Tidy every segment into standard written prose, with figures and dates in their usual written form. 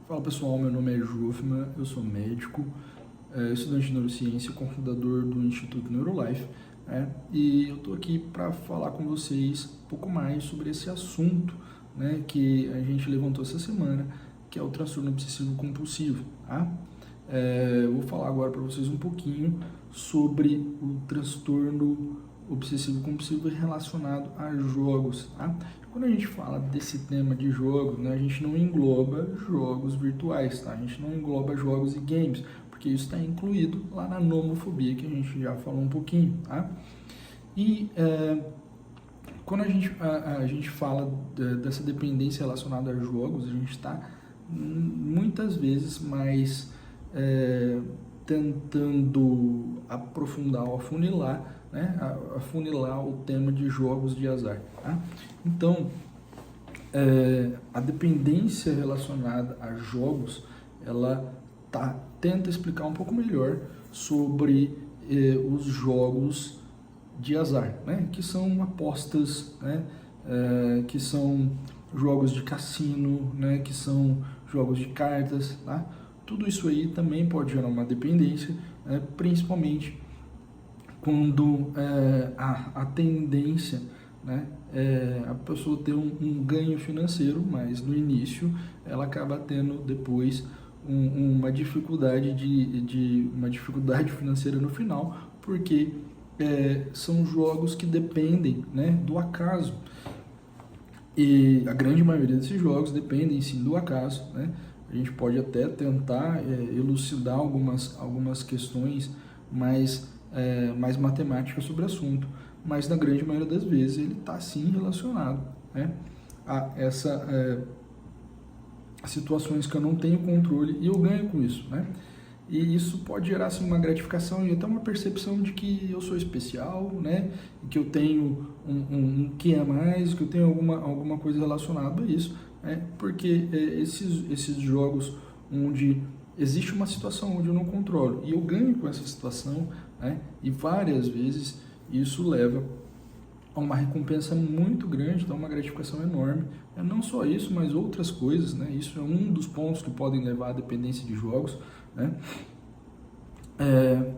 Fala pessoal, meu nome é Jofman, eu sou médico, estudante de neurociência e cofundador do Instituto Neurolife, e eu estou aqui para falar com vocês um pouco mais sobre esse assunto, que a gente levantou essa semana, que é o transtorno obsessivo compulsivo. Tá? Eu vou falar agora para vocês um pouquinho sobre o transtorno obsessivo compulsivo relacionado a jogos. Tá? Quando a gente fala desse tema de jogos, a gente não engloba jogos virtuais, tá? A gente não engloba jogos e games, porque isso está incluído lá na nomofobia, que a gente já falou um pouquinho. Tá? E quando a gente fala dessa dependência relacionada a jogos, a gente está muitas vezes mais tentando aprofundar ou afunilar, afunilar o tema de jogos de azar. Tá? Então, a dependência relacionada a jogos, ela tenta explicar um pouco melhor sobre os jogos de azar, que são apostas, que são jogos de cassino, que são jogos de cartas, tá? Tudo isso aí também pode gerar uma dependência, principalmente quando a tendência a pessoa ter um ganho financeiro, mas no início ela acaba tendo depois uma dificuldade uma dificuldade financeira no final, porque são jogos que dependem do acaso. E a grande maioria desses jogos dependem sim do acaso. A gente pode até tentar elucidar algumas questões mais matemáticas sobre o assunto, mas na grande maioria das vezes ele está sim relacionado a essas situações que eu não tenho controle e eu ganho com isso. E isso pode gerar assim, uma gratificação e até uma percepção de que eu sou especial, que eu tenho um que a mais, que eu tenho alguma coisa relacionada a isso, porque esses jogos onde existe uma situação onde eu não controlo e eu ganho com essa situação, e várias vezes isso leva a uma recompensa muito grande, então uma gratificação enorme. Não só isso, mas outras coisas, isso é um dos pontos que podem levar à dependência de jogos,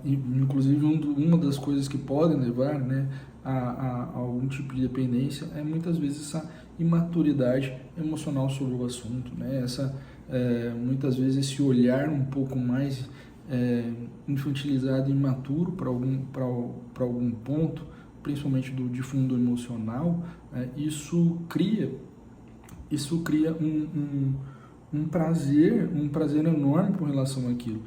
inclusive uma das coisas que podem levar a algum tipo de dependência é muitas vezes essa imaturidade emocional sobre o assunto, muitas vezes esse olhar um pouco mais infantilizado e imaturo para algum ponto, principalmente de fundo emocional. Isso cria um prazer enorme com relação àquilo,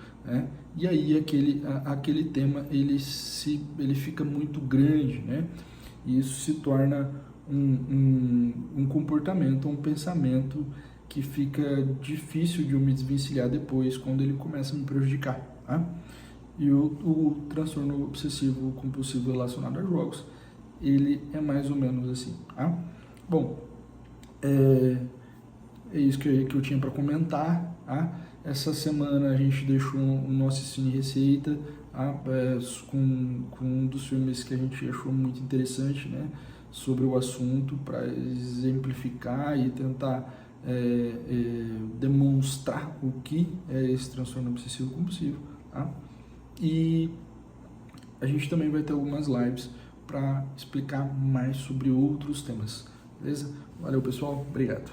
e aí aquele tema ele fica muito grande, e isso se torna um comportamento, um pensamento que fica difícil de eu me desvencilhar depois, quando ele começa a me prejudicar. E o transtorno obsessivo compulsivo relacionado a jogos, ele é mais ou menos assim. Bom, é isso que eu tinha para comentar. Essa semana a gente deixou o nosso Cine Receita com um dos filmes que a gente achou muito interessante, sobre o assunto, para exemplificar e tentar demonstrar o que é esse transtorno obsessivo compulsivo. E a gente também vai ter algumas lives para explicar mais sobre outros temas. Beleza? Valeu, pessoal. Obrigado.